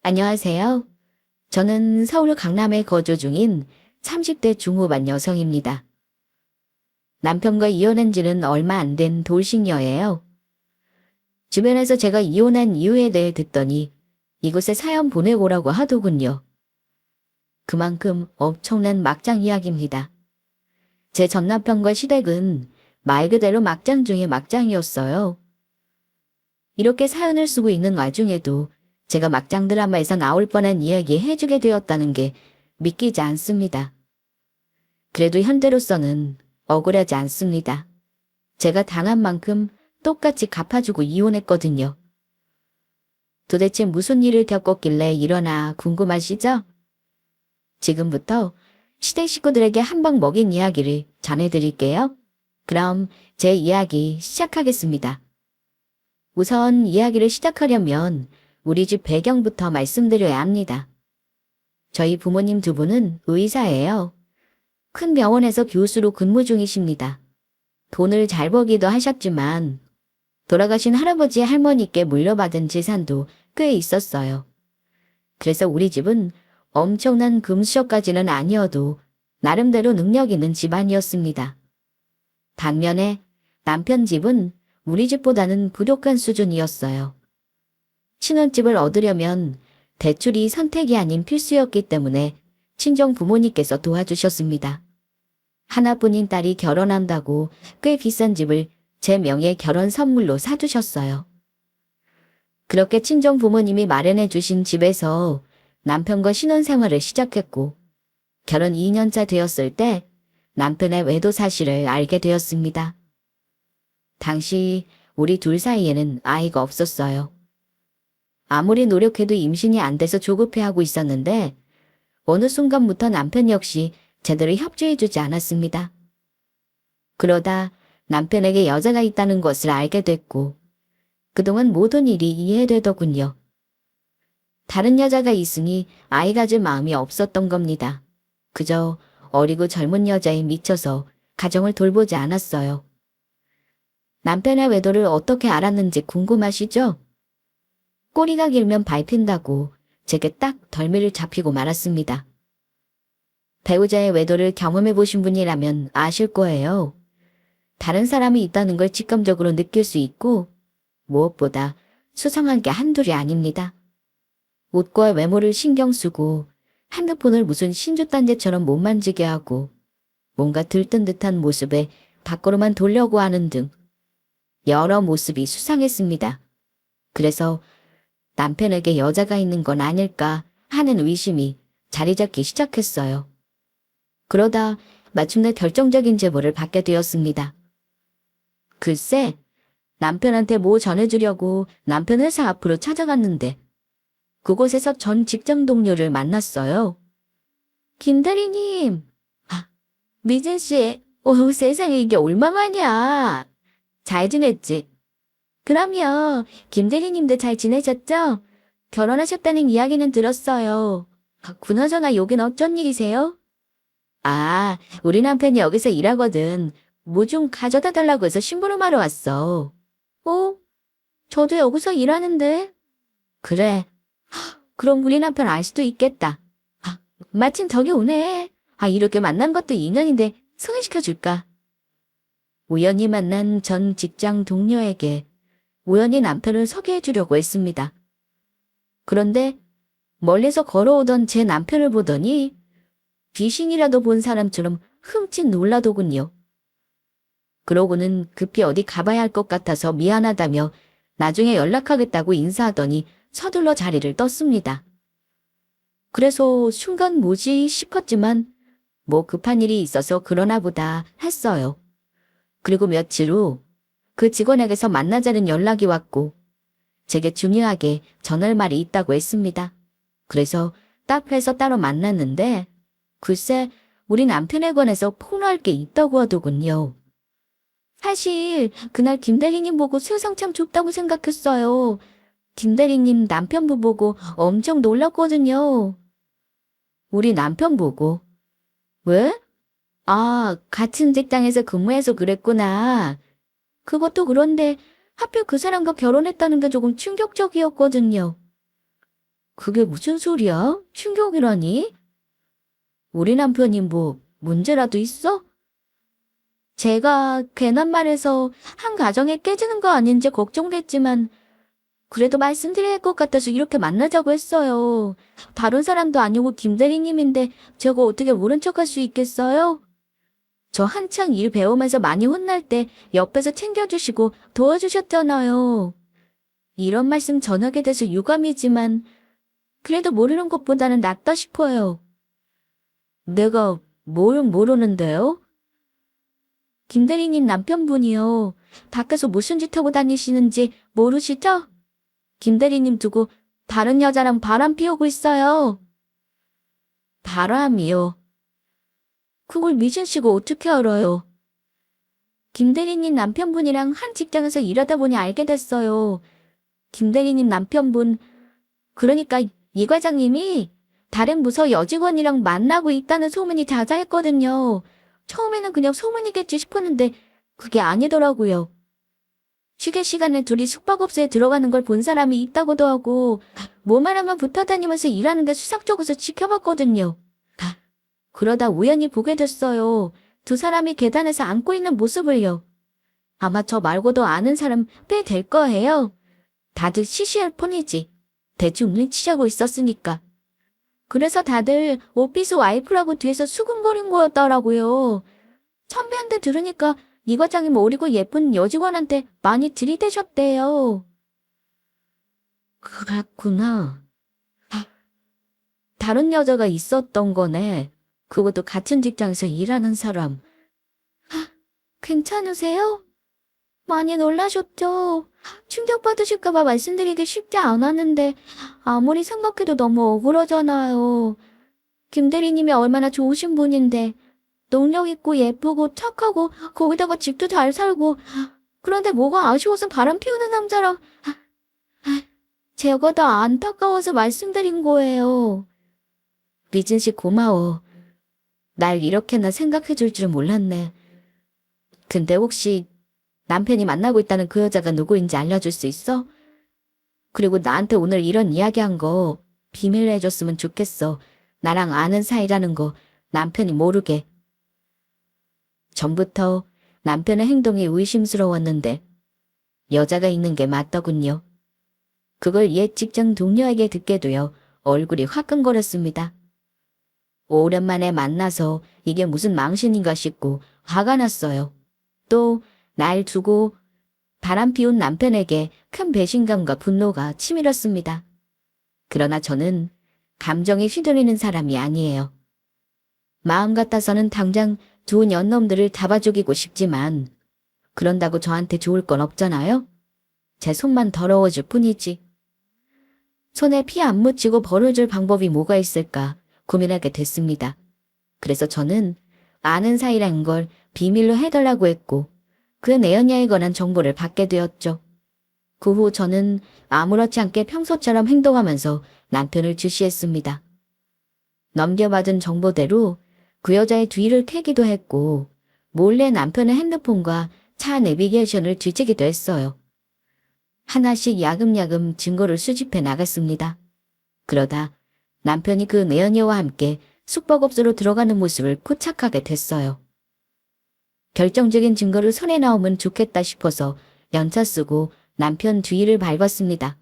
안녕하세요. 저는 서울 강남에 거주 중인 30대 중후반 여성입니다. 남편과 이혼한 지는 얼마 안 된 돌싱녀예요. 주변에서 제가 이혼한 이유에 대해 듣더니 이곳에 사연 보내오라고 하더군요. 그만큼 엄청난 막장 이야기입니다. 제 전 남편과 시댁은 말 그대로 막장 중의 막장이었어요. 이렇게 사연을 쓰고 있는 와중에도 제가 막장 드라마에서 나올 뻔한 이야기 해주게 되었다는 게 믿기지 않습니다. 그래도 현재로서는 억울하지 않습니다. 제가 당한 만큼 똑같이 갚아주고 이혼했거든요. 도대체 무슨 일을 겪었길래 이러나 궁금하시죠? 지금부터 시댁 식구들에게 한 방 먹인 이야기를 전해드릴게요. 그럼 제 이야기 시작하겠습니다. 우선 이야기를 시작하려면 우리 집 배경부터 말씀드려야 합니다. 저희 부모님 두 분은 의사예요. 큰 병원에서 교수로 근무 중이십니다. 돈을 잘 벌기도 하셨지만 돌아가신 할아버지 할머니께 물려받은 재산도 꽤 있었어요. 그래서 우리 집은 엄청난 금수저까지는 아니어도 나름대로 능력 있는 집안이었습니다. 반면에 남편 집은 우리 집보다는 부족한 수준이었어요. 신혼집을 얻으려면 대출이 선택이 아닌 필수였기 때문에 친정 부모님께서 도와주셨습니다. 하나뿐인 딸이 결혼한다고 꽤 비싼 집을 제 명의 결혼 선물로 사주셨어요. 그렇게 친정 부모님이 마련해 주신 집에서 남편과 신혼생활을 시작했고 결혼 2년차 되었을 때 남편의 외도 사실을 알게 되었습니다. 당시 우리 둘 사이에는 아이가 없었어요. 아무리 노력해도 임신이 안 돼서 조급해하고 있었는데 어느 순간부터 남편 역시 제대로 협조해주지 않았습니다. 그러다 남편에게 여자가 있다는 것을 알게 됐고 그동안 모든 일이 이해되더군요. 다른 여자가 있으니 아이 가질 마음이 없었던 겁니다. 그저 어리고 젊은 여자에 미쳐서 가정을 돌보지 않았어요. 남편의 외도를 어떻게 알았는지 궁금하시죠? 꼬리가 길면 밟힌다고 제게 딱 덜미를 잡히고 말았습니다. 배우자의 외도를 경험해 보신 분이라면 아실 거예요. 다른 사람이 있다는 걸 직감적으로 느낄 수 있고 무엇보다 수상한 게 한둘이 아닙니다. 옷과 외모를 신경 쓰고 핸드폰을 무슨 신주단제처럼 못 만지게 하고 뭔가 들뜬 듯한 모습에 밖으로만 돌려고 하는 등 여러 모습이 수상했습니다. 그래서 남편에게 여자가 있는 건 아닐까 하는 의심이 자리 잡기 시작했어요. 그러다 마침내 결정적인 제보를 받게 되었습니다. 글쎄, 남편한테 뭐 전해주려고 남편 회사 앞으로 찾아갔는데 그곳에서 전 직장 동료를 만났어요. 김 대리님, 미진 씨, 세상에 이게 얼마만이야. 잘 지냈지? 그럼요. 김 대리님도 잘 지내셨죠? 결혼하셨다는 이야기는 들었어요. 그나저나 여긴 어쩐 일이세요? 우리 남편이 여기서 일하거든. 뭐 좀 가져다 달라고 해서 심부름하러 왔어. 저도 여기서 일하는데. 그래. 그럼 우리 남편 알 수도 있겠다. 마침 저기 오네. 이렇게 만난 것도 인연인데 소개시켜줄까? 우연히 만난 전 직장 동료에게 우연히 남편을 소개해주려고 했습니다. 그런데 멀리서 걸어오던 제 남편을 보더니 귀신이라도 본 사람처럼 흠칫 놀라더군요. 그러고는 급히 어디 가봐야 할 것 같아서 미안하다며 나중에 연락하겠다고 인사하더니 서둘러 자리를 떴습니다. 그래서 순간 뭐지 싶었지만 뭐 급한 일이 있어서 그러나 보다 했어요. 그리고 며칠 후 그 직원에게서 만나자는 연락이 왔고 제게 중요하게 전할 말이 있다고 했습니다. 그래서 딱 해서 따로 만났는데 글쎄 우리 남편에 관해서 폭로할 게 있다고 하더군요. 사실 그날 김 대리님 보고 세상 참 좁다고 생각했어요. 김 대리님 남편분 보고 엄청 놀랐거든요. 우리 남편 보고? 왜? 같은 직장에서 근무해서 그랬구나. 그것도 그런데 하필 그 사람과 결혼했다는 게 조금 충격적이었거든요. 그게 무슨 소리야? 충격이라니? 우리 남편이 뭐 문제라도 있어? 제가 괜한 말해서 한 가정에 깨지는 거 아닌지 걱정됐지만 그래도 말씀드릴 것 같아서 이렇게 만나자고 했어요. 다른 사람도 아니고 김 대리님인데 저거 어떻게 모른 척할 수 있겠어요? 저 한창 일 배우면서 많이 혼날 때 옆에서 챙겨주시고 도와주셨잖아요. 이런 말씀 전하게 돼서 유감이지만 그래도 모르는 것보다는 낫다 싶어요. 내가 뭘 모르는데요? 김 대리님 남편분이요. 밖에서 무슨 짓 하고 다니시는지 모르시죠? 김 대리님 두고 다른 여자랑 바람 피우고 있어요. 바람이요. 그걸 미진 씨가 어떻게 알아요? 김 대리님 남편분이랑 한 직장에서 일하다 보니 알게 됐어요. 김 대리님 남편분, 그러니까 이 과장님이 다른 부서 여직원이랑 만나고 있다는 소문이 자자했거든요. 처음에는 그냥 소문이겠지 싶었는데 그게 아니더라고요. 휴게 시간에 둘이 숙박업소에 들어가는 걸 본 사람이 있다고도 하고 뭐만 하면 붙어 다니면서 일하는 게 수상쩍어서 지켜봤거든요. 그러다 우연히 보게 됐어요. 두 사람이 계단에서 안고 있는 모습을요. 아마 저 말고도 아는 사람 꽤 될 거예요. 다들 시시할 뿐이지. 대충 눈치채고 있었으니까. 그래서 다들 오피스 와이프라고 뒤에서 수근거린 거였더라고요. 선배한테 들으니까 이 과장님 어리고 예쁜 여직원한테 많이 들이대셨대요. 그랬구나. 다른 여자가 있었던 거네. 그것도 같은 직장에서 일하는 사람. 괜찮으세요? 많이 놀라셨죠? 충격받으실까봐 말씀드리기 쉽지 않았는데 아무리 생각해도 너무 억울하잖아요. 김 대리님이 얼마나 좋으신 분인데 능력 있고 예쁘고 착하고 거기다가 집도 잘 살고 그런데 뭐가 아쉬워서 바람 피우는 남자랑 제가 더 안타까워서 말씀드린 거예요. 미진 씨 고마워. 날 이렇게나 생각해 줄 줄 몰랐네. 근데 혹시 남편이 만나고 있다는 그 여자가 누구인지 알려줄 수 있어? 그리고 나한테 오늘 이런 이야기한 거 비밀로 해줬으면 좋겠어. 나랑 아는 사이라는 거 남편이 모르게. 전부터 남편의 행동이 의심스러웠는데 여자가 있는 게 맞더군요. 그걸 옛 직장 동료에게 듣게 되어 얼굴이 화끈거렸습니다. 오랜만에 만나서 이게 무슨 망신인가 싶고 화가 났어요. 또 날 두고 바람 피운 남편에게 큰 배신감과 분노가 치밀었습니다. 그러나 저는 감정에 휘둘리는 사람이 아니에요. 마음 같아서는 당장 두 년놈들을 잡아 죽이고 싶지만 그런다고 저한테 좋을 건 없잖아요. 제 손만 더러워질 뿐이지. 손에 피 안 묻히고 벌어줄 방법이 뭐가 있을까 고민하게 됐습니다. 그래서 저는 아는 사이라는 걸 비밀로 해달라고 했고 그 내연녀에 관한 정보를 받게 되었죠. 그 후 저는 아무렇지 않게 평소처럼 행동하면서 남편을 주시했습니다. 넘겨받은 정보대로 그 여자의 뒤를 캐기도 했고 몰래 남편의 핸드폰과 차 내비게이션을 뒤지기도 했어요. 하나씩 야금야금 증거를 수집해 나갔습니다. 그러다 남편이 그 내연녀와 함께 숙박업소로 들어가는 모습을 포착하게 됐어요. 결정적인 증거를 손에 넣으면 좋겠다 싶어서 연차 쓰고 남편 뒤를 밟았습니다.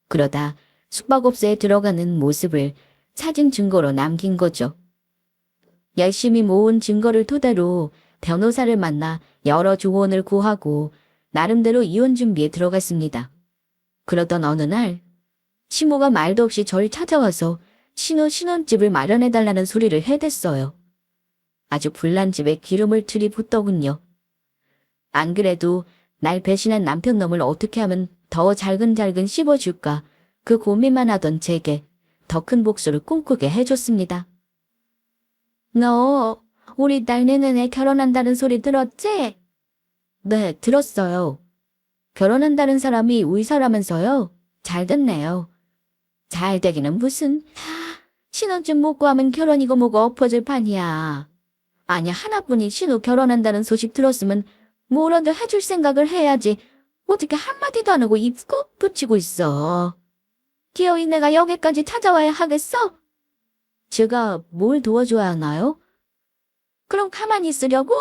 그러다 숙박업소에 들어가는 모습을 사진 증거로 남긴 거죠. 열심히 모은 증거를 토대로 변호사를 만나 여러 조언을 구하고 나름대로 이혼 준비에 들어갔습니다. 그러던 어느 날 시모가 말도 없이 저를 찾아와서 신혼집을 마련해달라는 소리를 해댔어요. 아주 불난 집에 기름을 들이붓더군요. 안 그래도 날 배신한 남편 놈을 어떻게 하면 더 잘근잘근 씹어줄까 그 고민만 하던 제게 더 큰 복수를 꿈꾸게 해줬습니다. 너 우리 딸 내년에 결혼한다는 소리 들었지? 네, 들었어요. 결혼한다는 사람이 의사라면서요? 잘 됐네요. 잘 되기는 무슨 신혼집 못 구하면 결혼이고 뭐고 엎어질 판이야. 아니 하나뿐인 신우 결혼한다는 소식 들었으면 뭐라도 해줄 생각을 해야지. 어떻게 한마디도 안 하고 입 꾹 붙이고 있어. 기어이 내가 여기까지 찾아와야 하겠어? 제가 뭘 도와줘야 하나요? 그럼 가만히 있으려고?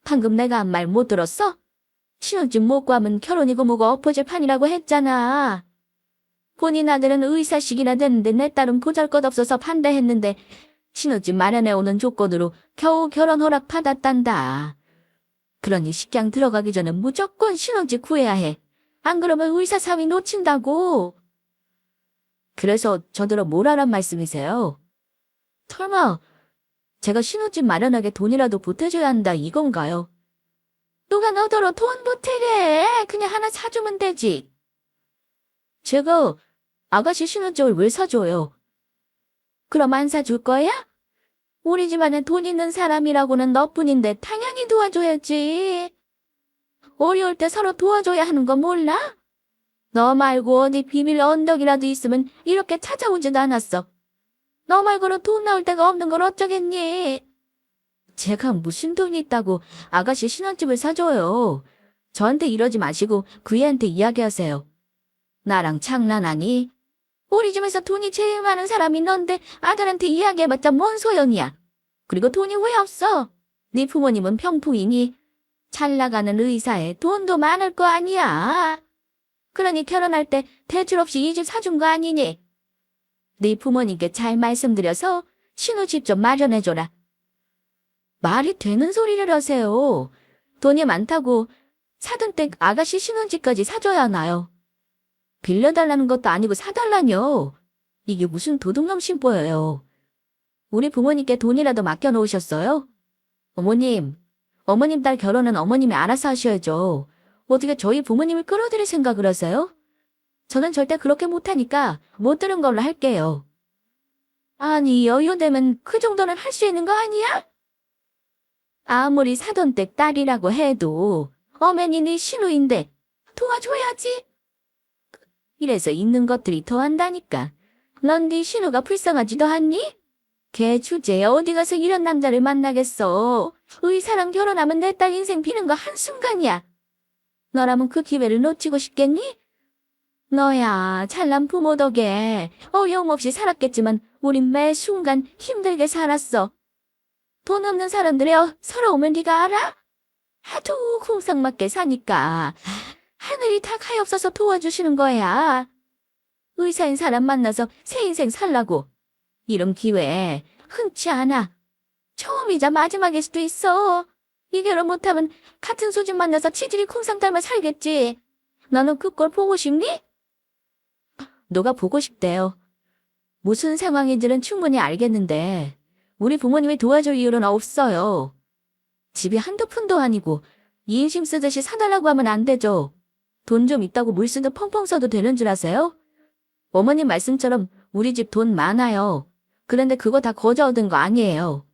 방금 내가 한 말 못 들었어? 신혼집 못 구하면 결혼이고 뭐고 엎어질 판이라고 했잖아. 본인 아들은 의사식이나 됐는데 내 딸은 보잘것없어서 반대했는데 신혼집 마련해 오는 조건으로 겨우 결혼 허락 받았단다. 그러니 식당 들어가기 전에 무조건 신혼집 구해야 해. 안 그러면 의사 사위 놓친다고. 그래서 저더러 뭐라란 말씀이세요? 설마 제가 신혼집 마련하게 돈이라도 보태줘야 한다 이건가요? 누가 너더러 돈 보태래. 그냥 하나 사주면 되지. 제가 아가씨 신혼집을 왜 사줘요? 그럼 안 사줄 거야? 우리 집안에 돈 있는 사람이라고는 너뿐인데 당연히 도와줘야지. 어려울 때 서로 도와줘야 하는 거 몰라? 너 말고 어디 비밀 언덕이라도 있으면 이렇게 찾아오지도 않았어. 너 말고는 돈 나올 데가 없는 걸 어쩌겠니? 제가 무슨 돈이 있다고 아가씨 신혼집을 사줘요. 저한테 이러지 마시고 그 애한테 이야기하세요. 나랑 장난하니? 우리 집에서 돈이 제일 많은 사람이 넌데 아들한테 이야기해봤자 뭔 소용이야. 그리고 돈이 왜 없어? 네 부모님은 평풍이니? 잘 나가는 의사에 돈도 많을 거 아니야. 그러니 결혼할 때 대출 없이 이 집 사준 거 아니니? 네 부모님께 잘 말씀드려서 신혼집 좀 마련해줘라. 말이 되는 소리를 하세요. 돈이 많다고 사돈 댁 아가씨 신혼집까지 사줘야 하나요? 빌려달라는 것도 아니고 사달라뇨. 이게 무슨 도둑놈 심보예요. 우리 부모님께 돈이라도 맡겨놓으셨어요? 어머님 딸 결혼은 어머님이 알아서 하셔야죠. 어떻게 저희 부모님을 끌어들일 생각을 하세요? 저는 절대 그렇게 못하니까 못 들은 걸로 할게요. 아니, 여유되면 그 정도는 할 수 있는 거 아니야? 아무리 사돈댁 딸이라고 해도 어머니 네 신우인데 도와줘야지. 이래서 있는 것들이 더한다니까. 넌 네 신우가 불쌍하지도 않니? 걔 주제에 어디 가서 이런 남자를 만나겠어. 의사랑 결혼하면 내 딸 인생 비는 거 한순간이야. 너라면 그 기회를 놓치고 싶겠니? 너야 잘난 부모 덕에 어려움 없이 살았겠지만 우린 매 순간 힘들게 살았어. 돈 없는 사람들의 서러움을 네가 알아? 하도 공상맞게 사니까 하늘이 다 가엾어서 도와주시는 거야. 의사인 사람 만나서 새 인생 살라고. 이런 기회 흔치 않아. 처음이자 마지막일 수도 있어. 이 결혼 못하면 같은 수준 만나서 치질이 쿵상 닮아 살겠지. 너는 그 꼴 보고 싶니? 누가 보고 싶대요. 무슨 상황인지는 충분히 알겠는데 우리 부모님이 도와줄 이유는 없어요. 집이 한두 푼도 아니고 이인심 쓰듯이 사달라고 하면 안 되죠. 돈 좀 있다고 물 쓰듯 펑펑 써도 되는 줄 아세요? 어머님 말씀처럼 우리 집 돈 많아요. 그런데 그거 다 거저 얻은 거 아니에요.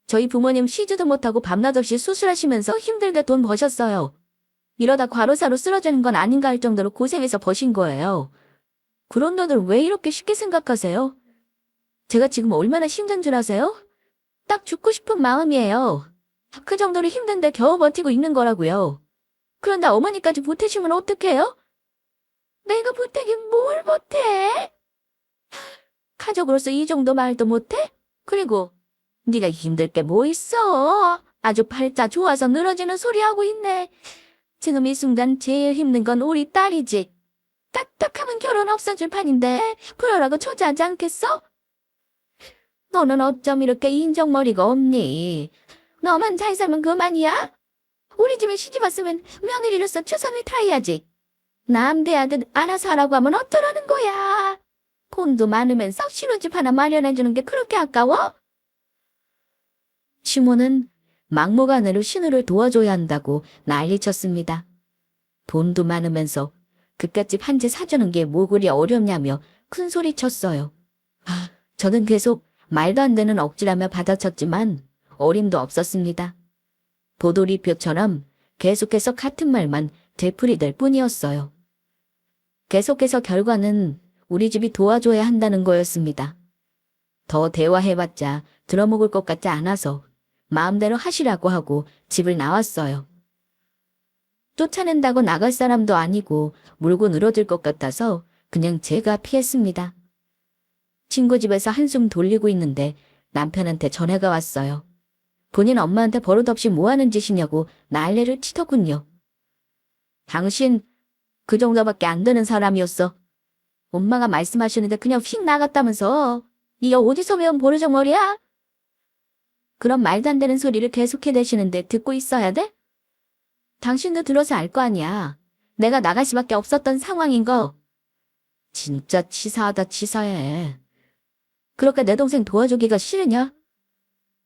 저희 부모님 쉬지도 못하고 밤낮 없이 수술하시면서 힘들게 돈 버셨어요. 이러다 과로사로 쓰러지는 건 아닌가 할 정도로 고생해서 버신 거예요. 그런 돈을 왜 이렇게 쉽게 생각하세요? 제가 지금 얼마나 힘든 줄 아세요? 딱 죽고 싶은 마음이에요. 그 정도로 힘든데 겨우 버티고 있는 거라고요. 그런데 어머니까지 보태시면 어떡해요? 내가 보태긴 뭘 보태? 가족으로서 이 정도 말도 못해? 그리고 네가 힘들 게 뭐 있어? 아주 팔자 좋아서 늘어지는 소리 하고 있네. 지금 이 순간 제일 힘든 건 우리 딸이지. 딱딱하면 결혼 없어질 판인데 그러라고 초조하지 않겠어? 너는 어쩜 이렇게 인정머리가 없니? 너만 잘 살면 그만이야? 우리 집에 시집 왔으면 며느리로서 최선을 다해야지. 남대 아들 알아서 하라고 하면 어쩌라는 거야? 돈도 많으면서 신혼집 하나 마련해주는 게 그렇게 아까워? 시모는 막무가내로 신우를 도와줘야 한다고 난리쳤습니다. 돈도 많으면서 그깟집 한 채 사주는 게 뭐 그리 어렵냐며 큰 소리 쳤어요. 저는 계속 말도 안 되는 억지라며 받아쳤지만 어림도 없었습니다. 보도리표처럼 계속해서 같은 말만 되풀이될 뿐이었어요. 계속해서 결과는 우리 집이 도와줘야 한다는 거였습니다. 더 대화해봤자 들어먹을 것 같지 않아서 마음대로 하시라고 하고 집을 나왔어요. 쫓아낸다고 나갈 사람도 아니고 물고 늘어질 것 같아서 그냥 제가 피했습니다. 친구 집에서 한숨 돌리고 있는데 남편한테 전화가 왔어요. 본인 엄마한테 버릇없이 뭐 하는 짓이냐고 난리를 치더군요. 당신 그 정도밖에 안 되는 사람이었어. 엄마가 말씀하시는데 그냥 휙 나갔다면서. 네가 어디서 배운 버르장머리야? 그런 말도 안 되는 소리를 계속 해대시는데 듣고 있어야 돼? 당신도 들어서 알 거 아니야. 내가 나갈 수밖에 없었던 상황인 거. 진짜 치사하다 치사해. 그렇게 내 동생 도와주기가 싫으냐?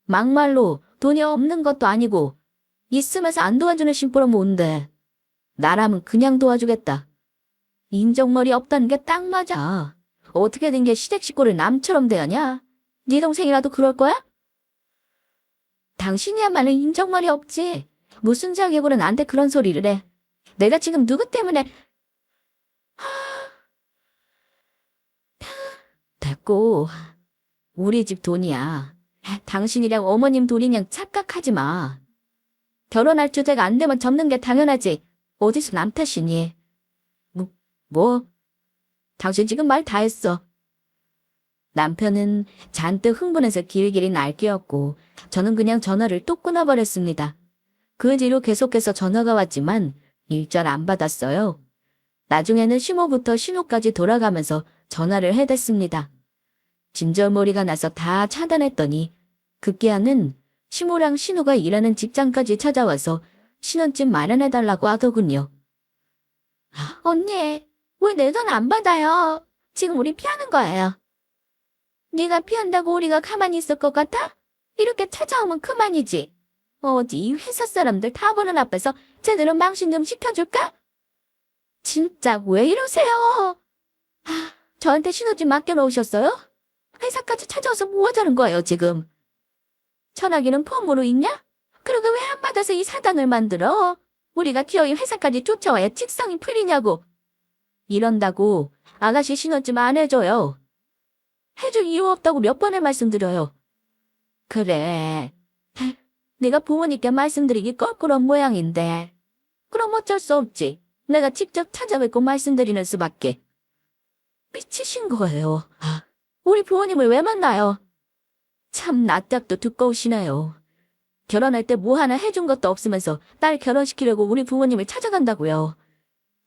막말로 돈이 없는 것도 아니고 있으면서 안 도와주는 심부름 뭔데. 나라면 그냥 도와주겠다. 인정머리 없다는 게 딱 맞아. 어떻게 된 게 시댁 식구를 남처럼 대하냐? 네 동생이라도 그럴 거야? 당신이야말로 인정머리 없지. 무슨 자격으로 나한테 그런 소리를 해. 내가 지금 누구 때문에. 됐고, 우리 집 돈이야. 당신이랑 어머님 돈이냥 착각하지 마. 결혼할 주제가 안 되면 접는 게 당연하지. 어디서 남 탓이니? 뭐? 당신 지금 말 다 했어. 남편은 잔뜩 흥분해서 길길이 날뛰었고 저는 그냥 전화를 뚝 끊어버렸습니다. 그 뒤로 계속해서 전화가 왔지만 일절 안 받았어요. 나중에는 신호부터 신호까지 돌아가면서 전화를 해댔습니다. 진절머리가 나서 다 차단했더니 급기야는 시모랑 신우가 일하는 직장까지 찾아와서 신혼집 마련해달라고 하더군요. 언니, 왜 내 돈 안 받아요? 지금 우리 피하는 거예요. 네가 피한다고 우리가 가만히 있을 것 같아? 이렇게 찾아오면 그만이지. 어디 이 회사 사람들 다 보는 앞에서 제대로 망신 좀 시켜줄까? 진짜 왜 이러세요? 저한테 신호좀 맡겨놓으셨어요? 회사까지 찾아와서 뭐 하자는 거예요, 지금? 전화기는 폼으로 있냐? 그러게 왜 안 받아서 이 사단을 만들어? 우리가 기어이 회사까지 쫓아와야 직성이 풀리냐고. 이런다고 아가씨 신호좀 안 해줘요. 해줄 이유 없다고 몇 번을 말씀드려요. 그래. 내가 부모님께 말씀드리기 껄끄러운 모양인데. 그럼 어쩔 수 없지. 내가 직접 찾아뵙고 말씀드리는 수밖에. 미치신 거예요. 우리 부모님을 왜 만나요? 참 낯짝도 두꺼우시네요. 결혼할 때 뭐 하나 해준 것도 없으면서 딸 결혼시키려고 우리 부모님을 찾아간다고요.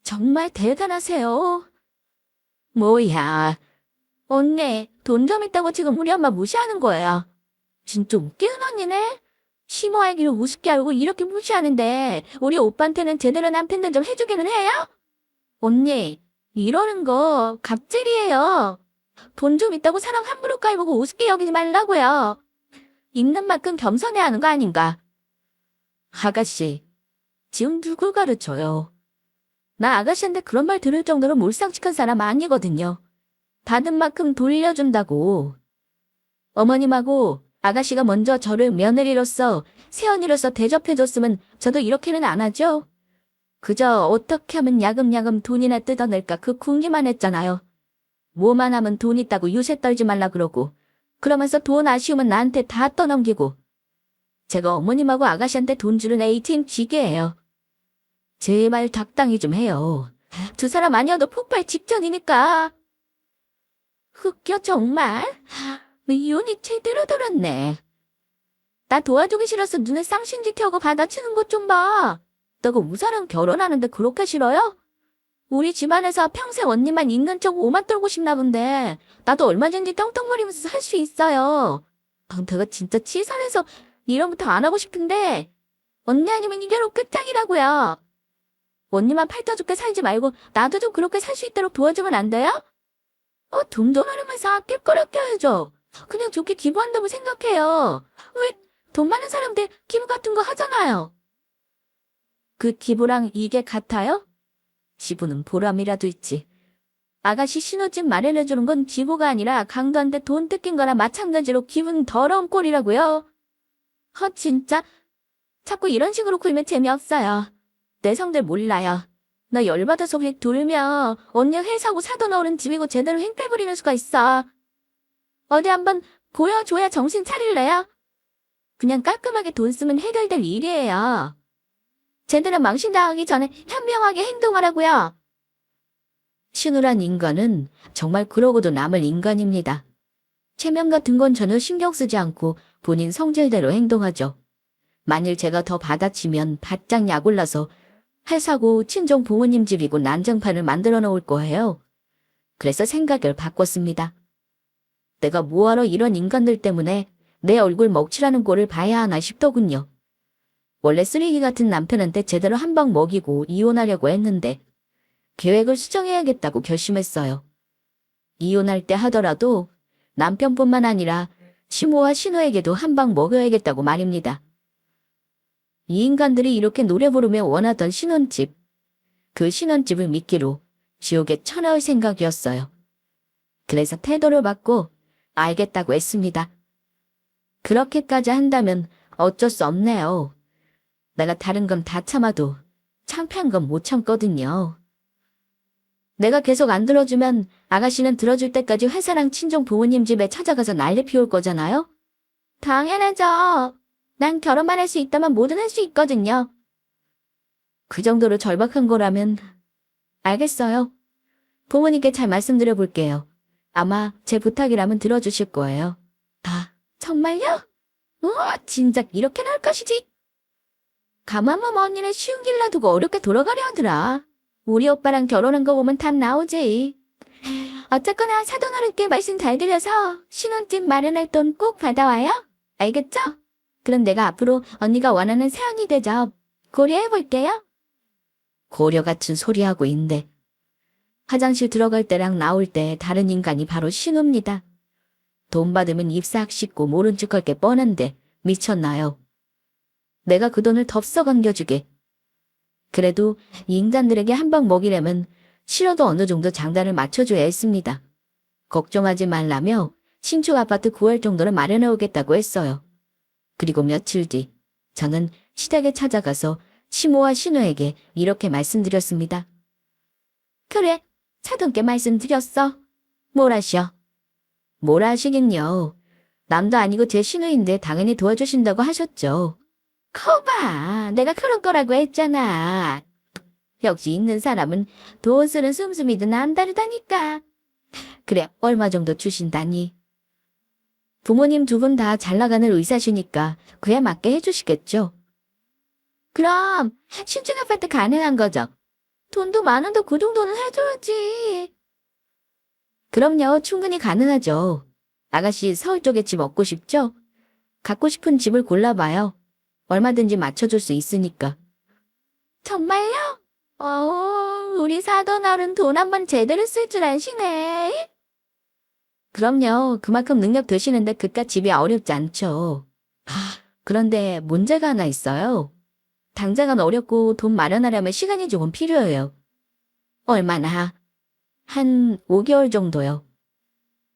정말 대단하세요. 뭐야. 언니, 돈 좀 있다고 지금 우리 엄마 무시하는 거야. 진짜 웃기는 언니네. 심호하기를 우습게 알고 이렇게 무시하는데 우리 오빠한테는 제대로 남편들 좀 해주기는 해요? 언니, 이러는 거 갑질이에요. 돈 좀 있다고 사람 함부로 깔보고 우습게 여기지 말라고요. 있는 만큼 겸손해야 하는 거 아닌가? 아가씨, 지금 누굴 가르쳐요? 나 아가씨한테 그런 말 들을 정도로 몰상식한 사람 아니거든요. 받은 만큼 돌려준다고. 어머님하고 아가씨가 먼저 저를 며느리로서, 새언니로서 대접해줬으면 저도 이렇게는 안 하죠. 그저 어떻게 하면 야금야금 돈이나 뜯어낼까 그 궁리만 했잖아요. 뭐만 하면 돈 있다고 유세 떨지 말라 그러고 그러면서 돈 아쉬우면 나한테 다 떠넘기고. 제가 어머님하고 아가씨한테 돈 주는 ATM 기계예요. 제발 적당히 좀 해요. 두 사람 아니어도 폭발 직전이니까. 흑겨 정말? 이혼이 제대로 들었네. 나 도와주기 싫어서 눈에 쌍신지 켜고 받아치는 것 좀 봐. 너가 우사람 결혼하는데 그렇게 싫어요? 우리 집안에서 평생 언니만 있는 척 오만 떨고 싶나 본데 나도 얼마든지 떵떵거리면서 살 수 있어요. 내가 진짜 치사해서 이런부터 안 하고 싶은데 언니 아니면 이대로 끝장이라고요. 언니만 팔자 좋게 살지 말고 나도 좀 그렇게 살 수 있도록 도와주면 안 돼요? 돈도 흐르면서 아낄 거를 껴야죠. 그냥 좋게 기부한다고 생각해요. 왜 돈 많은 사람들 기부 같은 거 하잖아요. 그 기부랑 이게 같아요? 기부는 보람이라도 있지. 아가씨 신혼집 마련해주는 건 기부가 아니라 강도한테 돈 뜯긴 거나 마찬가지로 기분 더러운 꼴이라고요. 진짜? 자꾸 이런 식으로 굴면 재미없어요. 내 성들 몰라요. 나 열받아서 휙 돌면 언니 회사고 사돈 어른 집이고 제대로 행패 부리는 수가 있어. 어디 한번 보여줘야 정신 차릴래요? 그냥 깔끔하게 돈 쓰면 해결될 일이에요. 제대로 망신당하기 전에 현명하게 행동하라고요. 신우란 인간은 정말 그러고도 남을 인간입니다. 체면 같은 건 전혀 신경 쓰지 않고 본인 성질대로 행동하죠. 만일 제가 더 받아치면 바짝 약올라서 회사고 친정 부모님 집이고 난장판을 만들어 놓을 거예요. 그래서 생각을 바꿨습니다. 내가 뭐하러 이런 인간들 때문에 내 얼굴 먹칠하는 꼴을 봐야 하나 싶더군요. 원래 쓰레기 같은 남편한테 제대로 한 방 먹이고 이혼하려고 했는데 계획을 수정해야겠다고 결심했어요. 이혼할 때 하더라도 남편뿐만 아니라 시모와 신우에게도 한 방 먹여야겠다고 말입니다. 이 인간들이 이렇게 노래 부르며 원하던 신혼집, 그 신혼집을 미끼로 지옥에 쳐넣을 생각이었어요. 그래서 태도를 받고 알겠다고 했습니다. 그렇게까지 한다면 어쩔 수 없네요. 내가 다른 건 다 참아도 창피한 건 못 참거든요. 내가 계속 안 들어주면 아가씨는 들어줄 때까지 회사랑 친정 부모님 집에 찾아가서 난리 피울 거잖아요? 당연하죠. 난 결혼만 할 수 있다면 뭐든 할 수 있거든요. 그 정도로 절박한 거라면 알겠어요. 부모님께 잘 말씀드려 볼게요. 아마 제 부탁이라면 들어주실 거예요. 아, 정말요? 우와, 진작 이렇게 나올 것이지. 가만만 언니는 쉬운 길 놔두고 어렵게 돌아가려 하더라. 우리 오빠랑 결혼한 거 보면 답 나오지. 어쨌거나 사돈어른께 말씀 잘 드려서 신혼집 마련할 돈 꼭 받아와요. 알겠죠? 그럼 내가 앞으로 언니가 원하는 새언니 대접 고려해볼게요. 고려 같은 소리 하고 있는데 화장실 들어갈 때랑 나올 때 다른 인간이 바로 신우입니다. 돈 받으면 입 싹 씻고 모른 척할 게 뻔한데 미쳤나요? 내가 그 돈을 덥석 안겨주게. 그래도 이 인간들에게 한 방 먹이려면 싫어도 어느 정도 장단을 맞춰줘야 했습니다. 걱정하지 말라며 신축 아파트 구할 정도는 마련해 오겠다고 했어요. 그리고 며칠 뒤 저는 시댁에 찾아가서 시모와 신우에게 이렇게 말씀드렸습니다. 그래, 사돈께 말씀드렸어. 뭘 하셔? 뭘 하시긴요. 남도 아니고 제 신우인데 당연히 도와주신다고 하셨죠. 거봐, 내가 그럴 거라고 했잖아. 역시 있는 사람은 돈 쓰는 씀씀이든 남다르다니까. 그래, 얼마 정도 주신다니. 부모님 두 분 다 잘 나가는 의사시니까 그에 맞게 해주시겠죠. 그럼 신축 아파트 가능한 거죠? 돈도 많은데 그 정도는 해줘야지. 그럼요, 충분히 가능하죠. 아가씨 서울 쪽에 집 얻고 싶죠? 갖고 싶은 집을 골라봐요. 얼마든지 맞춰줄 수 있으니까. 정말요? 우리 사돈어른 돈 한 번 제대로 쓸 줄 아시네. 그럼요. 그만큼 능력 되시는데 그깟 집이 어렵지 않죠. 그런데 문제가 하나 있어요. 당장은 어렵고 돈 마련하려면 시간이 조금 필요해요. 얼마나? 한 5개월 정도요.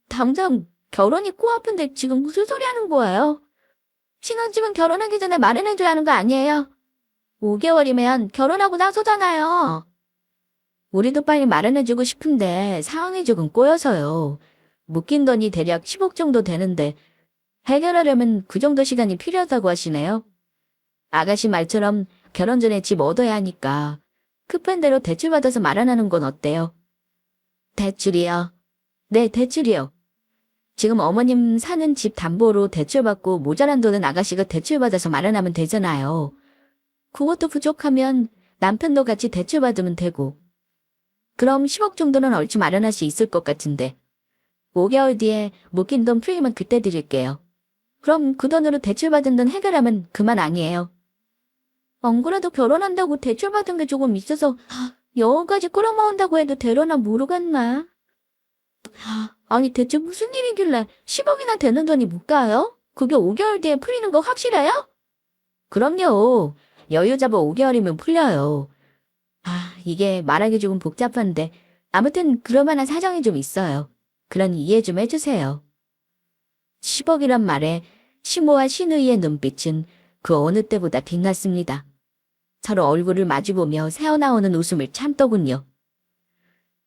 당장 결혼이 코앞인데 지금 무슨 소리 하는 거예요? 신혼집은 결혼하기 전에 마련해줘야 하는 거 아니에요? 5개월이면 결혼하고 나서잖아요. 우리도 빨리 마련해주고 싶은데 상황이 조금 꼬여서요. 묶인 돈이 대략 10억 정도 되는데 해결하려면 그 정도 시간이 필요하다고 하시네요. 아가씨 말처럼 결혼 전에 집 얻어야 하니까 급한 대로 대출받아서 마련하는 건 어때요? 대출이요? 네, 대출이요. 지금 어머님 사는 집 담보로 대출받고 모자란 돈은 아가씨가 대출받아서 마련하면 되잖아요. 그것도 부족하면 남편도 같이 대출받으면 되고. 그럼 10억 정도는 얼추 마련할 수 있을 것 같은데. 5개월 뒤에 묶인 돈 풀리면 그때 드릴게요. 그럼 그 돈으로 대출받은 돈 해결하면 그만 아니에요. 안 그래도 결혼한다고 대출받은 게 조금 있어서 여기까지 끌어모은다고 해도 되려나 모르겠나. 아니 대체 무슨 일이길래 10억이나 되는 돈이 못 가요? 그게 5개월 뒤에 풀리는 거 확실해요? 그럼요. 여유 잡아 5개월이면 풀려요. 이게 말하기 조금 복잡한데 아무튼 그럴 만한 사정이 좀 있어요. 그러니 이해 좀 해주세요. 10억이란 말에 시모와 신우이의 눈빛은 그 어느 때보다 빛났습니다. 서로 얼굴을 마주보며 새어나오는 웃음을 참더군요.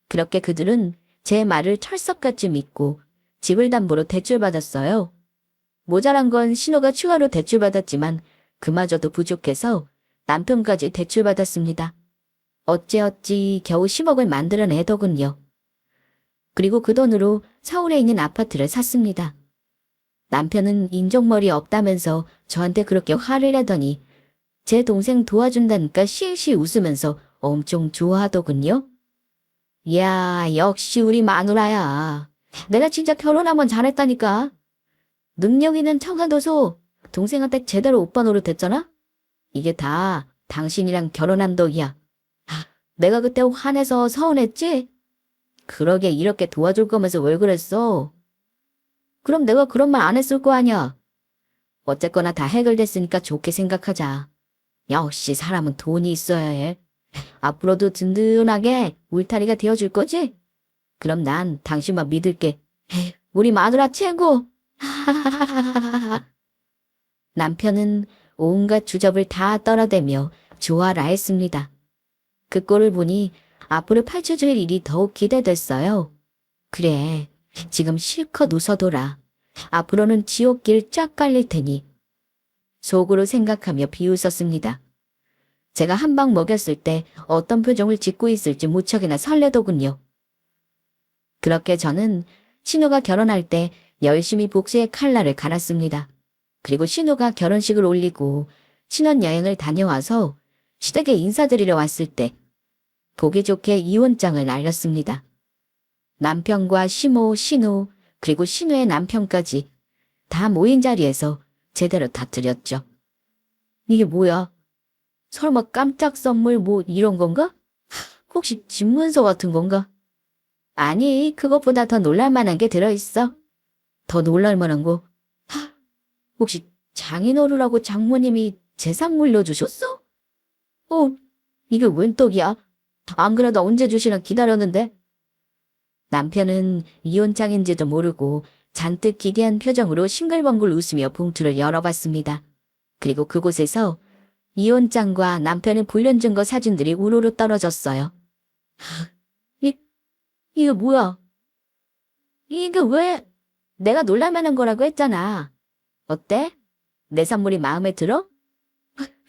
그렇게 그들은 제 말을 철석같이 믿고 집을 담보로 대출받았어요. 모자란 건 신우가 추가로 대출받았지만 그마저도 부족해서 남편까지 대출받았습니다. 어찌어찌 겨우 10억을 만들어내더군요. 그리고 그 돈으로 서울에 있는 아파트를 샀습니다. 남편은 인종머리 없다면서 저한테 그렇게 화를 내더니 제 동생 도와준다니까 실실 웃으면서 엄청 좋아하더군요. 이야, 역시 우리 마누라야. 내가 진짜 결혼하면 잘했다니까. 능력 있는 청아도소 동생한테 제대로 오빠 노릇했잖아? 이게 다 당신이랑 결혼한 덕이야. 내가 그때 화내서 서운했지? 그러게 이렇게 도와줄 거면서 왜 그랬어? 그럼 내가 그런 말 안 했을 거 아니야. 어쨌거나 다 해결됐으니까 좋게 생각하자. 역시 사람은 돈이 있어야 해. 앞으로도 든든하게 울타리가 되어줄 거지? 그럼 난 당신만 믿을게. 우리 마누라 최고! 남편은 온갖 주접을 다 떨어대며 좋아라 했습니다. 그 꼴을 보니 앞으로 펼쳐질 일이 더욱 기대됐어요. 그래, 지금 실컷 웃어둬라. 앞으로는 지옥길 쫙 깔릴 테니. 속으로 생각하며 비웃었습니다. 제가 한 방 먹였을 때 어떤 표정을 짓고 있을지 무척이나 설레더군요. 그렇게 저는 신우가 결혼할 때 열심히 복수의 칼날을 갈았습니다. 그리고 신우가 결혼식을 올리고 신혼여행을 다녀와서 시댁에 인사드리러 왔을 때 보기 좋게 이혼장을 날렸습니다. 남편과 시모, 신우, 그리고 신우의 남편까지 다 모인 자리에서 제대로 다투렸죠. 이게 뭐야? 설마 깜짝 선물 뭐 이런 건가? 혹시 집문서 같은 건가? 아니, 그것보다 더 놀랄만한 게 들어있어. 더 놀랄만한 거? 혹시 장인어른하고 장모님이 재산 물려주셨어? 이게 웬 떡이야? 안 그래도 언제 주시나 기다렸는데. 남편은 이혼장인지도 모르고 잔뜩 기괴한 표정으로 싱글벙글 웃으며 봉투를 열어봤습니다. 그리고 그곳에서 이혼장과 남편의 불륜증거 사진들이 우르르 떨어졌어요. 이게 뭐야? 이게 왜? 내가 놀랄만한 거라고 했잖아. 어때? 내 선물이 마음에 들어?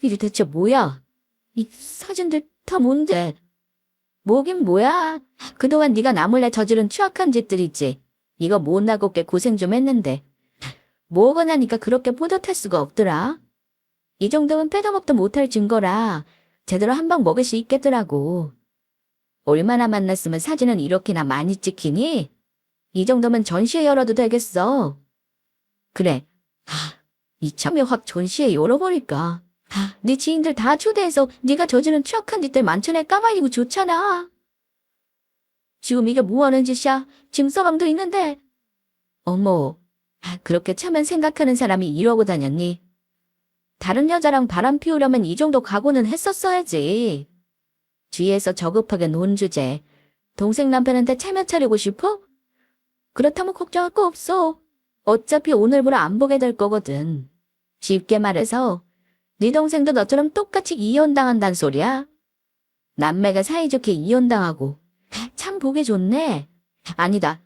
이게 대체 뭐야? 이 사진들 다 뭔데? 뭐긴 뭐야? 그동안 네가 나 몰래 저지른 추악한 짓들이지. 이거 못나고 꽤 고생 좀 했는데. 뭐고 나니까 그렇게 뿌듯할 수가 없더라. 이 정도면 빼도먹도 못할 증거라 제대로 한 방 먹을 수 있겠더라고. 얼마나 만났으면 사진은 이렇게나 많이 찍히니? 이 정도면 전시회 열어도 되겠어. 그래. 이참에 확 전시회 열어버릴까. 네 지인들 다 초대해서 네가 저지른 추악한 짓들 만천에 까발리고 좋잖아. 지금 이게 뭐하는 짓이야? 짐 서방도 있는데. 어머, 그렇게 참은 생각하는 사람이 이러고 다녔니? 다른 여자랑 바람 피우려면 이 정도 각오는 했었어야지. 뒤에서 저급하게 논 주제. 동생 남편한테 체면 차리고 싶어? 그렇다면 걱정할 거 없어. 어차피 오늘부로 안 보게 될 거거든. 쉽게 말해서 네 동생도 너처럼 똑같이 이혼당한단 소리야. 남매가 사이좋게 이혼당하고 참 보기 좋네. 아니다.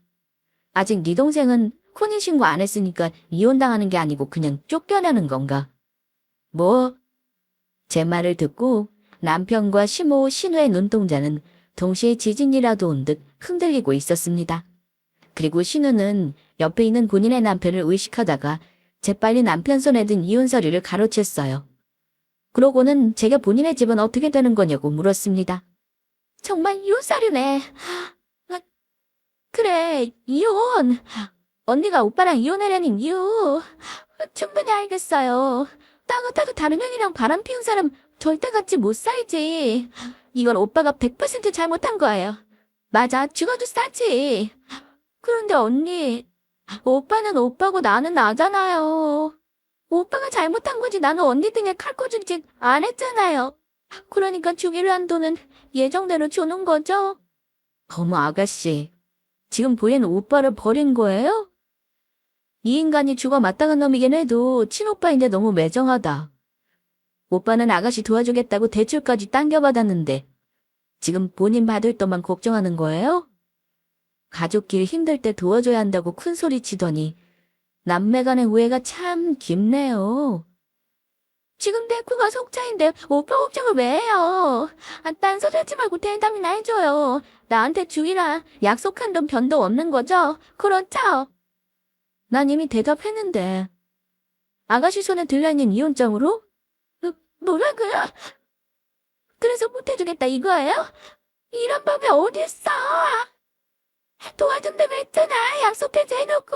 아직 네 동생은 혼인신고 안 했으니까 이혼당하는 게 아니고 그냥 쫓겨나는 건가? 뭐? 제 말을 듣고 남편과 시모, 신우의 눈동자는 동시에 지진이라도 온 듯 흔들리고 있었습니다. 그리고 신우는 옆에 있는 본인의 남편을 의식하다가 재빨리 남편 손에 든 이혼 서류를 가로챘어요. 그러고는 제가 본인의 집은 어떻게 되는 거냐고 물었습니다. 정말 이혼 서류네. 그래, 이혼. 언니가 오빠랑 이혼하려는 이유. 충분히 알겠어요. 따고 다른 형이랑 바람 피운 사람 절대 같이 못 살지. 이건 오빠가 100% 잘못한 거예요. 맞아, 죽어도 싸지. 그런데 언니, 오빠는 오빠고 나는 나잖아요. 오빠가 잘못한 거지 나는 언니 등에 칼 꽂은 짓 안 했잖아요. 그러니까 주기로 한 돈은 예정대로 주는 거죠? 어머 아가씨, 지금 보이는 오빠를 버린 거예요? 이 인간이 죽어 마땅한 놈이긴 해도 친오빠인데 너무 매정하다. 오빠는 아가씨 도와주겠다고 대출까지 당겨받았는데 지금 본인 받을 돈만 걱정하는 거예요? 가족끼리 힘들 때 도와줘야 한다고 큰소리 치더니 남매 간의 우애가 참 깊네요. 지금 대꾸가 속자인데 오빠 걱정을 왜 해요? 딴소리 하지 말고 대답이나 해줘요. 나한테 주기라 약속한 돈 변동 없는 거죠? 그렇죠? 난 이미 대답했는데. 아가씨 손에 들려있는 이혼장으로? 뭐라고요? 그래서 못해주겠다 이거예요? 이런 법이 어딨어? 도와준다고 했잖아. 약속해서 해놓고.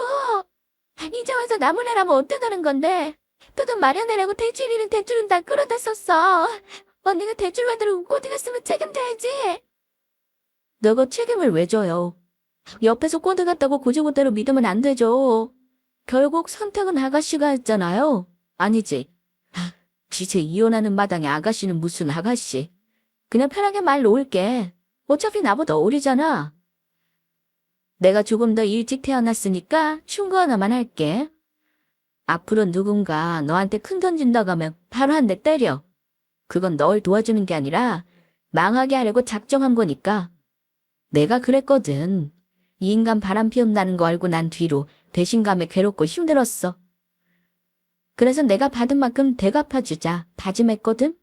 이제 와서 나무래라면 어쩌자는 건데. 또돈 마련해라고 대출이는 대출은 다 끌어다 썼어. 언니가 대출 받으러 꼬드겨 쓰면 책임져야지. 너가 책임을 왜 져요? 옆에서 꼬드갔다고 고지고대로 믿으면 안 되죠. 결국 선택은 아가씨가 했잖아요. 아니지. 지체 이혼하는 마당에 아가씨는 무슨 아가씨. 그냥 편하게 말 놓을게. 어차피 나보다 어리잖아. 내가 조금 더 일찍 태어났으니까 충고 하나만 할게. 앞으로 누군가 너한테 큰 돈 준다고 하면 바로 한 대 때려. 그건 널 도와주는 게 아니라 망하게 하려고 작정한 거니까. 내가 그랬거든. 이 인간 바람 피운다는 거 알고 난 뒤로 배신감에 괴롭고 힘들었어. 그래서 내가 받은 만큼 대갚아주자 다짐했거든.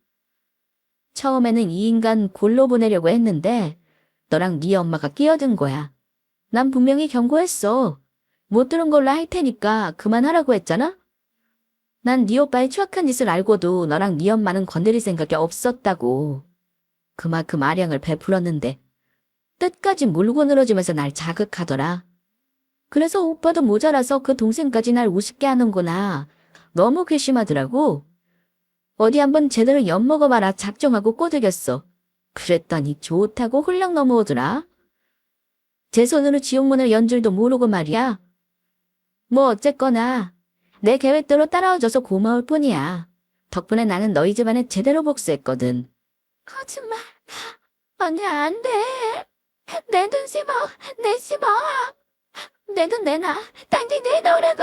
처음에는 이 인간 골로 보내려고 했는데 너랑 네 엄마가 끼어든 거야. 난 분명히 경고했어. 못 들은 걸로 할 테니까 그만하라고 했잖아? 난 네 오빠의 추악한 짓을 알고도 너랑 네 엄마는 건드릴 생각이 없었다고. 그만큼 아량을 베풀었는데 끝까지 물고 늘어지면서 날 자극하더라. 그래서 오빠도 모자라서 그 동생까지 날 우습게 하는구나. 너무 괘씸하더라고. 어디 한번 제대로 엿먹어봐라 작정하고 꼬드겼어. 그랬더니 좋다고 훌렁 넘어오더라. 제 손으로 지옥문을 연 줄도 모르고 말이야. 뭐 어쨌거나 내 계획대로 따라와줘서 고마울 뿐이야. 덕분에 나는 너희 집안에 제대로 복수했거든. 거짓말. 언니 안 돼. 내 돈 씹어. 내 씹어. 내 돈 내놔. 당장 내놓으라고.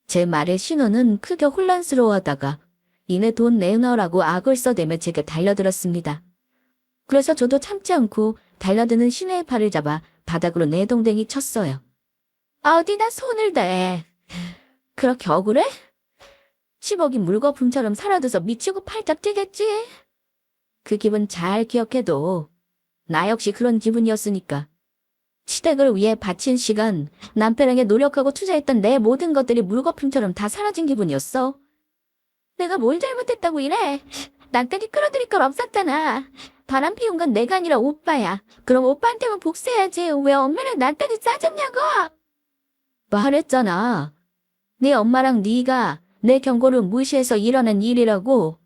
제 말에 신호는 크게 혼란스러워하다가 이내 돈 내놓으라고 악을 써대며 제게 달려들었습니다. 그래서 저도 참지 않고 달려드는 신호의 팔을 잡아 바닥으로 내동댕이 쳤어요. 어디다 손을 대. 그렇게 억울해? 10억이 물거품처럼 사라져서 미치고 팔짝 뛰겠지. 그 기분 잘 기억해도 나 역시 그런 기분이었으니까. 시댁을 위해 바친 시간, 남편에게 노력하고 투자했던 내 모든 것들이 물거품처럼 다 사라진 기분이었어. 내가 뭘 잘못했다고 이래? 나까지 끌어들일 건 없었잖아. 바람 피운 건 내가 아니라 오빠야. 그럼 오빠한테만 복수해야지. 왜 엄마랑 나까지 싸졌냐고. 말했잖아. 네 엄마랑 네가 내 경고를 무시해서 일어난 일이라고.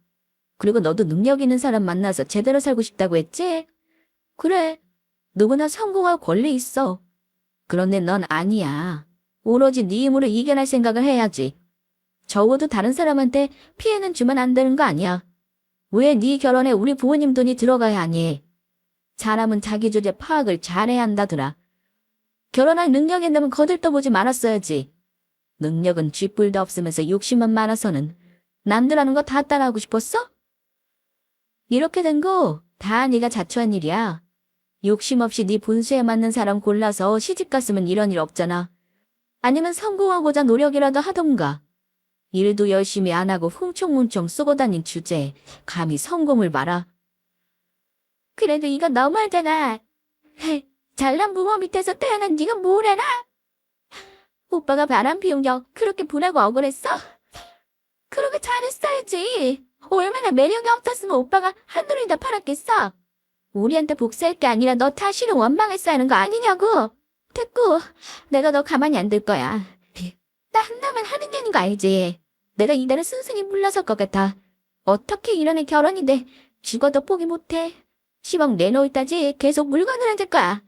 그리고 너도 능력 있는 사람 만나서 제대로 살고 싶다고 했지? 그래. 누구나 성공할 권리 있어. 그런데 넌 아니야. 오로지 네 힘으로 이겨낼 생각을 해야지. 적어도 다른 사람한테 피해는 주면 안 되는 거 아니야. 왜 네 결혼에 우리 부모님 돈이 들어가야 하니? 사람은 자기 주제 파악을 잘해야 한다더라. 결혼할 능력 있다면 거들떠보지 말았어야지. 능력은 쥐뿔도 없으면서 욕심만 많아서는 남들 하는 거 다 따라하고 싶었어? 이렇게 된 거 다 네가 자초한 일이야. 욕심 없이 네 본수에 맞는 사람 골라서 시집 갔으면 이런 일 없잖아. 아니면 성공하고자 노력이라도 하던가. 일도 열심히 안 하고 훔청뭉청 쏘고 다닌 주제에 감히 성공을 말아. 그래도 이거 너무하잖아. 잘난 부모 밑에서 태어난 네가 뭘 알아? 오빠가 바람 피운 겨 그렇게 분하고 억울했어? 그러게 잘했어야지. 얼마나 매력이 없었으면 오빠가 한눈에 다 팔았겠어. 우리한테 복수할 게 아니라 너 탓이로 원망했어야 하는 거 아니냐고. 됐고, 내가 너 가만히 안 둘 거야. 나 한다면 하는 년인 거 알지? 내가 이대로 순순히 물러설 것 같아. 어떻게 이런 애 결혼이 돼? 죽어도 포기 못해. 10억 내놓을 따지 계속 물건을 앉을 거야.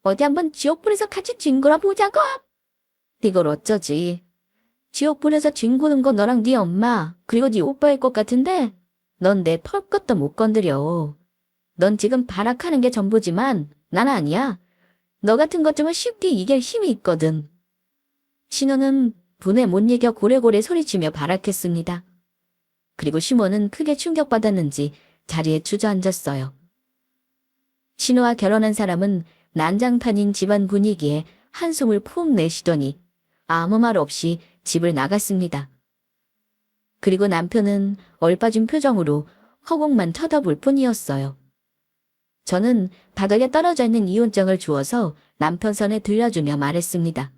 어디 한번 지옥불에서 같이 뒹굴어 보자고. 이걸 어쩌지? 지옥불에서 뒹구는 건 너랑 네 엄마 그리고 네 오빠일 것 같은데 넌 내 펄것도 못 건드려. 넌 지금 발악하는 게 전부지만 난 아니야. 너 같은 것쯤은 쉽게 이길 힘이 있거든. 신호는 분에 못 이겨 고래고래 소리치며 발악했습니다. 그리고 시몬은 크게 충격받았는지 자리에 주저앉았어요. 신호와 결혼한 사람은 난장판인 집안 분위기에 한숨을 푹 내쉬더니 아무 말 없이 집을 나갔습니다. 그리고 남편은 얼빠진 표정으로 허공만 쳐다볼 뿐이었어요. 저는 바닥에 떨어져 있는 이혼장을 주워서 남편 손에 들려주며 말했습니다.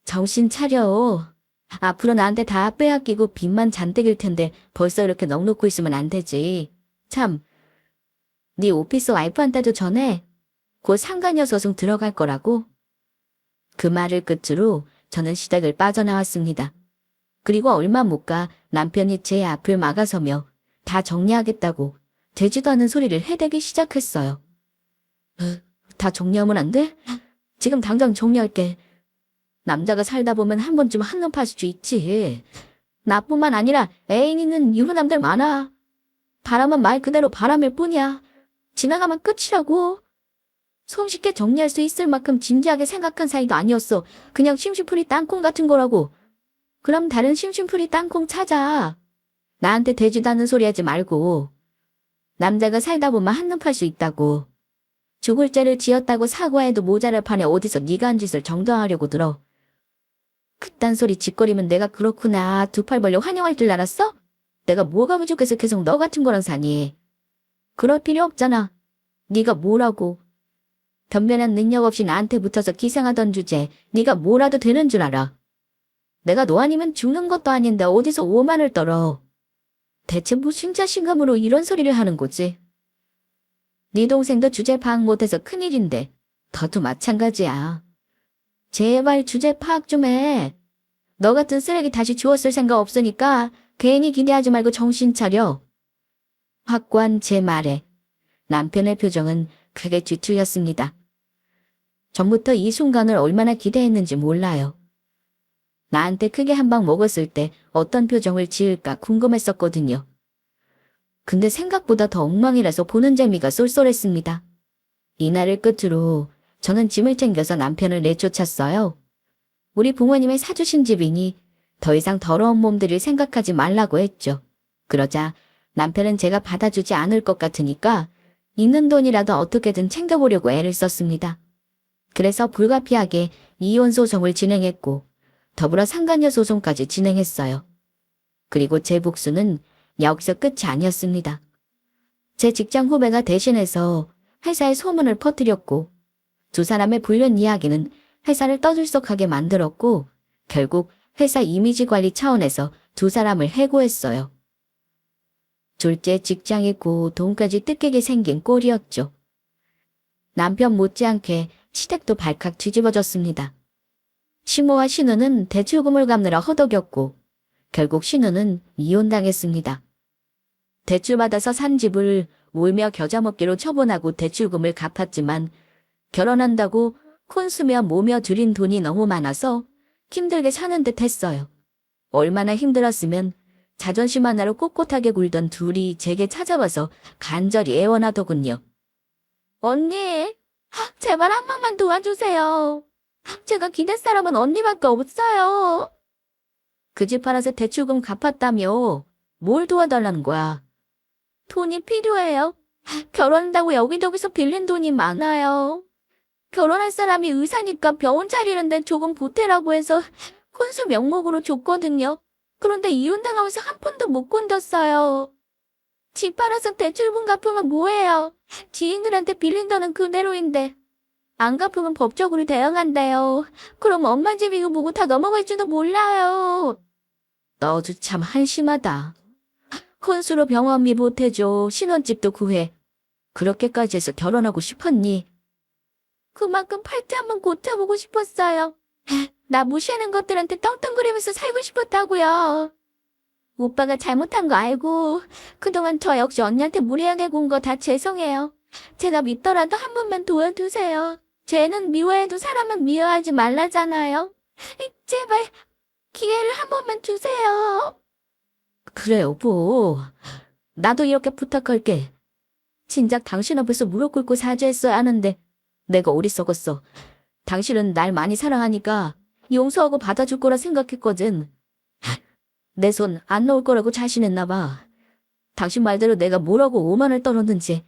정신 차려. 앞으로 나한테 다 빼앗기고 빚만 잔뜩일 텐데 벌써 이렇게 넋놓고 있으면 안 되지. 참, 네 오피스 와이프한테도 전해. 곧 상간녀 소송 들어갈 거라고. 그 말을 끝으로 저는 시댁을 빠져나왔습니다. 그리고 얼마 못 가 남편이 제 앞을 막아서며 다 정리하겠다고 되지도 않은 소리를 해대기 시작했어요. 다 정리하면 안 돼? 지금 당장 정리할게. 남자가 살다 보면 한 번쯤 한눈 팔 수 있지. 나뿐만 아니라 애인 있는 유부남들 많아. 바람은 말 그대로 바람일 뿐이야. 지나가면 끝이라고. 손쉽게 정리할 수 있을 만큼 진지하게 생각한 사이도 아니었어. 그냥 심심풀이 땅콩 같은 거라고. 그럼 다른 심심풀이 땅콩 찾아. 나한테 되지도 않는 소리 하지 말고. 남자가 살다 보면 한눈 팔 수 있다고. 죽을 죄를 지었다고 사과해도 모자랄 판에 어디서 네가 한 짓을 정당하려고 들어. 그딴 소리 짓거리면 내가 그렇구나 두 팔 벌려 환영할 줄 알았어? 내가 뭐가 부족해서 계속 너 같은 거랑 사니. 그럴 필요 없잖아. 네가 뭐라고. 변변한 능력 없이 나한테 붙어서 기생하던 주제 네가 뭐라도 되는 줄 알아. 내가 너 아니면 죽는 것도 아닌데 어디서 오만을 떨어. 대체 무슨 자신감으로 이런 소리를 하는 거지? 네 동생도 주제 파악 못해서 큰일인데 너도 마찬가지야. 제발 주제 파악 좀 해. 너 같은 쓰레기 다시 주웠을 생각 없으니까 괜히 기대하지 말고 정신 차려. 확고한 제 말에 남편의 표정은 크게 뒤틀렸습니다. 전부터 이 순간을 얼마나 기대했는지 몰라요. 나한테 크게 한 방 먹었을 때 어떤 표정을 지을까 궁금했었거든요. 근데 생각보다 더 엉망이라서 보는 재미가 쏠쏠했습니다. 이날을 끝으로 저는 짐을 챙겨서 남편을 내쫓았어요. 우리 부모님이 사주신 집이니 더 이상 더러운 몸들을 생각하지 말라고 했죠. 그러자 남편은 제가 받아주지 않을 것 같으니까 있는 돈이라도 어떻게든 챙겨보려고 애를 썼습니다. 그래서 불가피하게 이혼 소송을 진행했고 더불어 상간녀 소송까지 진행했어요. 그리고 제 복수는 여기서 끝이 아니었습니다. 제 직장 후배가 대신해서 회사에 소문을 퍼뜨렸고 두 사람의 불륜 이야기는 회사를 떠들썩하게 만들었고 결국 회사 이미지 관리 차원에서 두 사람을 해고했어요. 둘째 직장 잃고 돈까지 뜯기게 생긴 꼴이었죠. 남편 못지않게 시댁도 발칵 뒤집어졌습니다. 시모와 신우는 대출금을 갚느라 허덕였고 결국 신우는 이혼당했습니다. 대출받아서 산 집을 울며 겨자 먹기로 처분하고 대출금을 갚았지만 결혼한다고 콘수며 모며 들인 돈이 너무 많아서 힘들게 사는 듯 했어요. 얼마나 힘들었으면 자존심 하나로 꼿꼿하게 굴던 둘이 제게 찾아와서 간절히 애원하더군요. 언니, 제발 한 번만 도와주세요. 제가 기댈 사람은 언니밖에 없어요. 그 집 팔아서 대출금 갚았다며. 뭘 도와달라는 거야? 돈이 필요해요. 결혼한다고 여기저기서 빌린 돈이 많아요. 결혼할 사람이 의사니까 병원 차리는데 조금 보태라고 해서 혼수 명목으로 줬거든요. 그런데 이혼당하면서 한 푼도 못 건졌어요. 집 팔아서 대출금 갚으면 뭐해요? 지인들한테 빌린 돈은 그대로인데. 안 갚으면 법적으로 대응한대요. 그럼 엄마 집 이거 보고 다 넘어갈지도 몰라요. 너도 참 한심하다. 혼수로 병원비 보태줘. 신혼집도 구해. 그렇게까지 해서 결혼하고 싶었니? 그만큼 팔자 한번 고쳐보고 싶었어요. 나 무시하는 것들한테 떵떵거리면서 살고 싶었다고요. 오빠가 잘못한 거 알고 그동안 저 역시 언니한테 무리하게 군 거 다 죄송해요. 제가 믿더라도 한 번만 도와주세요. 쟤는 미워해도 사람은 미워하지 말라잖아요. 제발 기회를 한 번만 주세요. 그래 여보. 나도 이렇게 부탁할게. 진작 당신 앞에서 무릎 꿇고 사죄했어야 하는데 내가 어리석었어. 당신은 날 많이 사랑하니까 용서하고 받아줄 거라 생각했거든. 내 손 안 놓을 거라고 자신했나 봐. 당신 말대로 내가 뭐라고 오만을 떨었는지.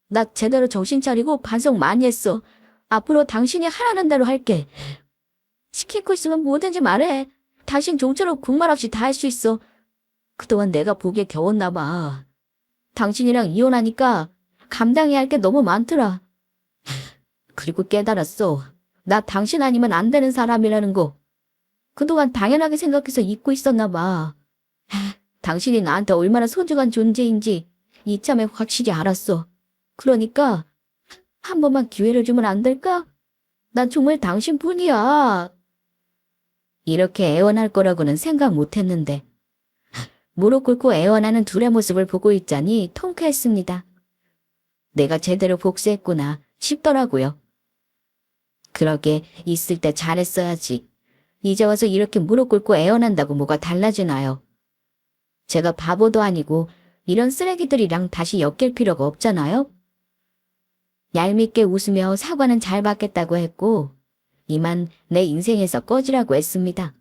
나 제대로 정신 차리고 반성 많이 했어. 앞으로 당신이 하라는 대로 할게. 시킬 거 있으면 뭐든지 말해. 당신 종처럼 국말 없이 다 할 수 있어. 그동안 내가 보기에 겨웠나 봐. 당신이랑 이혼하니까 감당해야 할 게 너무 많더라. 그리고 깨달았어. 나 당신 아니면 안 되는 사람이라는 거. 그동안 당연하게 생각해서 잊고 있었나 봐. 당신이 나한테 얼마나 소중한 존재인지 이참에 확실히 알았어. 그러니까 한 번만 기회를 주면 안 될까? 난 정말 당신뿐이야. 이렇게 애원할 거라고는 생각 못했는데 무릎 꿇고 애원하는 둘의 모습을 보고 있자니 통쾌했습니다. 내가 제대로 복수했구나 싶더라고요. 그러게 있을 때 잘했어야지. 이제 와서 이렇게 무릎 꿇고 애원한다고 뭐가 달라지나요? 제가 바보도 아니고 이런 쓰레기들이랑 다시 엮일 필요가 없잖아요? 얄밉게 웃으며 사과는 잘 받겠다고 했고 이만 내 인생에서 꺼지라고 했습니다.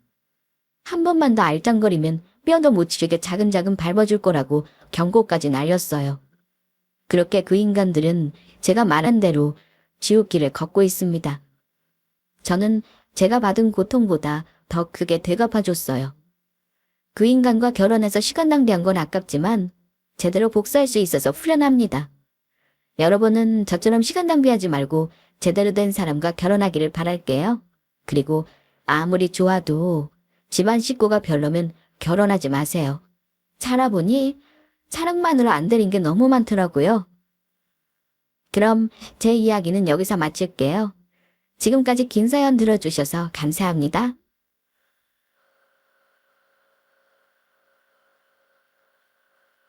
한 번만 더 알짱거리면 뼈도 못 치르게 자근자근 밟아줄 거라고 경고까지 날렸어요. 그렇게 그 인간들은 제가 말한 대로 지옥길을 걷고 있습니다. 저는 제가 받은 고통보다 더 크게 되갚아줬어요. 그 인간과 결혼해서 시간 낭비한 건 아깝지만 제대로 복수할 수 있어서 후련합니다. 여러분은 저처럼 시간 낭비하지 말고 제대로 된 사람과 결혼하기를 바랄게요. 그리고 아무리 좋아도 집안 식구가 별로면 결혼하지 마세요. 살아보니 사랑만으로 안 되는 게 너무 많더라고요. 그럼 제 이야기는 여기서 마칠게요. 지금까지 긴 사연 들어주셔서 감사합니다.